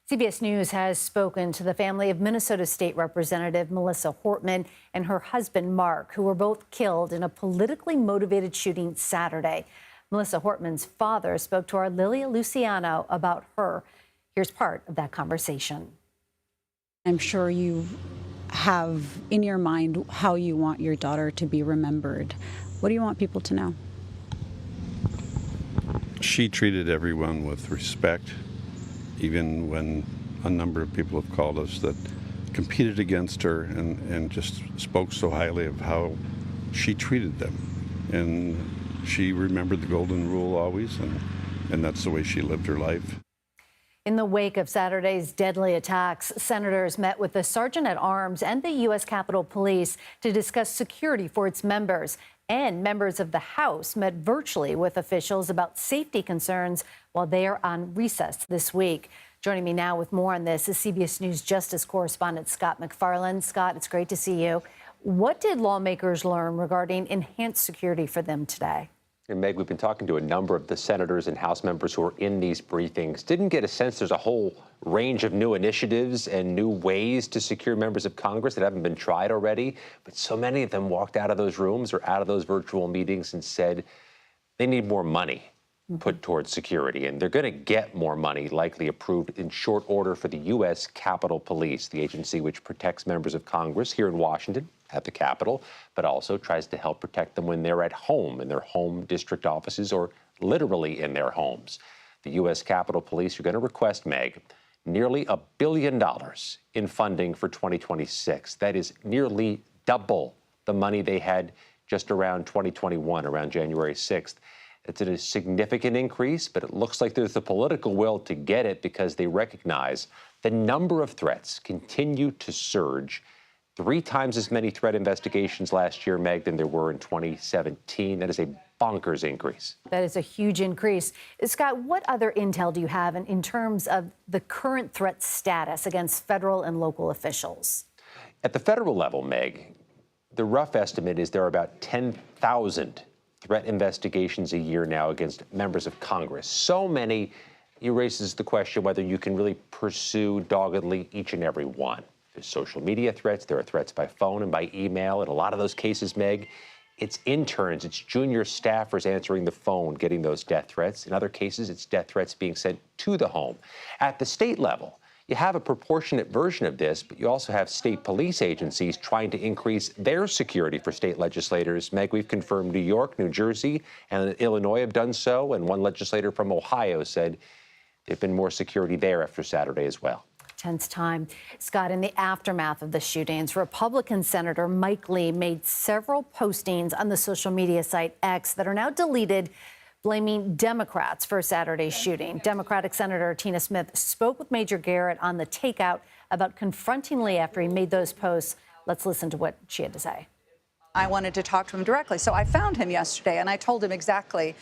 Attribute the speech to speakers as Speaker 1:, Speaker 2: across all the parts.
Speaker 1: CBS News has spoken to the family of Minnesota State Representative Melissa Hortman and her husband, Mark, who were both killed in a politically motivated shooting Saturday. Melissa Hortman's father spoke to our Lilia Luciano about her. Here's part of that conversation.
Speaker 2: I'm sure you have in your mind how you want your daughter to be remembered. What do you want people to know?
Speaker 3: She treated everyone with respect, even when a number of people have called us that competed against her and just spoke so highly of how she treated them. And she remembered the golden rule always, and that's the way she lived her life.
Speaker 1: In the wake of Saturday's deadly attacks, senators met with the Sergeant-at-Arms and the U.S. Capitol Police to discuss security for its members. And members of the House met virtually with officials about safety concerns while they are on recess this week. Joining me now with more on this is CBS News Justice correspondent Scott MacFarlane. Scott, it's great to see you. What did lawmakers learn regarding enhanced security for them today?
Speaker 4: And Meg, we've been talking to a number of the senators and House members who are in these briefings. Didn't get a sense there's a whole range of new initiatives and new ways to secure members of Congress that haven't been tried already. But so many of them walked out of those rooms or out of those virtual meetings and said they need more money put towards security. And they're going to get more money, likely approved in short order, for the U.S. Capitol Police, the agency which protects members of Congress here in Washington at the Capitol, but also tries to help protect them when they're at home in their home district offices or literally in their homes. The U.S. Capitol Police are going to request, Meg, nearly $1 billion in funding for 2026. That is nearly double the money they had just around 2021, around January 6th. It's a significant increase, but it looks like there's the political will to get it because they recognize the number of threats continue to surge. 3 times as many threat investigations last year, Meg, than there were in 2017. That is a bonkers increase.
Speaker 1: That is a huge increase. Scott, what other intel do you have in terms of the current threat status against federal and local officials?
Speaker 4: At the federal level, Meg, the rough estimate is there are about 10,000 threat investigations a year now against members of Congress. So many, it raises the question whether you can really pursue doggedly each and every one. There's social media threats, there are threats by phone and by email. In a lot of those cases, Meg, it's interns, it's junior staffers answering the phone, getting those death threats. In other cases, it's death threats being sent to the home. At the state level, you have a proportionate version of this, but you also have state police agencies trying to increase their security for state legislators. Meg, we've confirmed New York, New Jersey, and Illinois have done so, and one legislator from Ohio said there's been more security there after Saturday as well.
Speaker 1: Tense time. Scott, in the aftermath of the shootings, Republican Senator Mike Lee made several postings on the social media site X that are now deleted, blaming Democrats for Saturday's shooting. Democratic Senator Tina Smith spoke with Major Garrett on the takeout about confronting Lee after he made those posts. Let's listen to what she had to say.
Speaker 5: I wanted to talk to him directly. So I found him yesterday and I told him exactly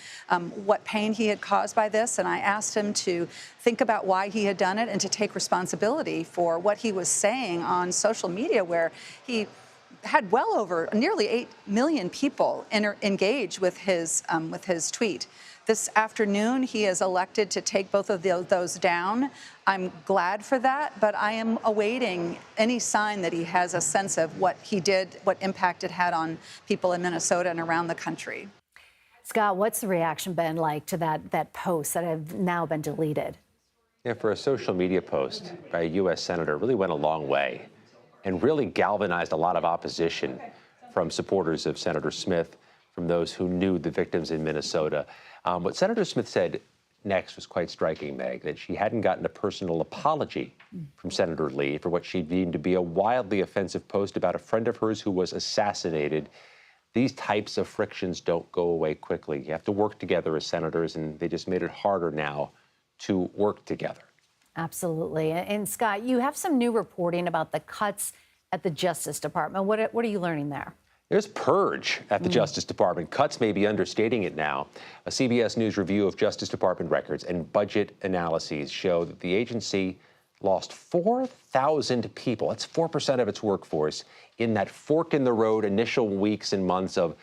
Speaker 5: what pain he had caused by this. And I asked him to think about why he had done it and to take responsibility for what he was saying on social media, where he had well over nearly 8 million people engage with his tweet. This afternoon, he has elected to take both of those down. I'm glad for that, but I am awaiting any sign that he has a sense of what he did, what impact it had on people in Minnesota and around the country.
Speaker 1: Scott, what's the reaction been like to that post that have now been deleted?
Speaker 4: Yeah, for a social media post by a U.S. senator, really went a long way and really galvanized a lot of opposition from supporters of Senator Smith, from those who knew the victims in Minnesota. What Senator Smith said next was quite striking, Meg, that she hadn't gotten a personal apology from Senator Lee for what she deemed to be a wildly offensive post about a friend of hers who was assassinated. These types of frictions don't go away quickly. You have to work together as senators, and they just made it harder now to work together.
Speaker 1: Absolutely. And Scott, you have some new reporting about the cuts at the Justice Department. What are you learning there?
Speaker 4: There's purge at the Justice Department. Cuts may be understating it now. A CBS News review of Justice Department records and budget analyses show that the agency lost 4,000 people. That's 4% of its workforce in that fork in the road initial weeks and months of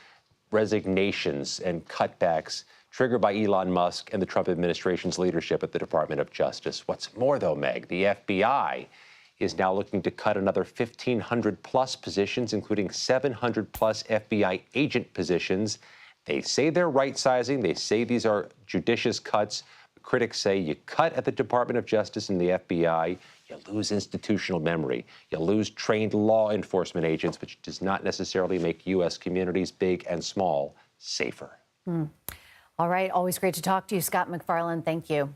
Speaker 4: resignations and cutbacks triggered by Elon Musk and the Trump administration's leadership at the Department of Justice. What's more, though, Meg, the FBI is now looking to cut another 1,500 plus positions, including 700 plus FBI agent positions. They say they're right sizing. They say these are judicious cuts. Critics say you cut at the Department of Justice and the FBI, you lose institutional memory. You lose trained law enforcement agents, which does not necessarily make U.S. communities, big and small, safer.
Speaker 1: All right. Always great to talk to you, Scott MacFarlane. Thank you.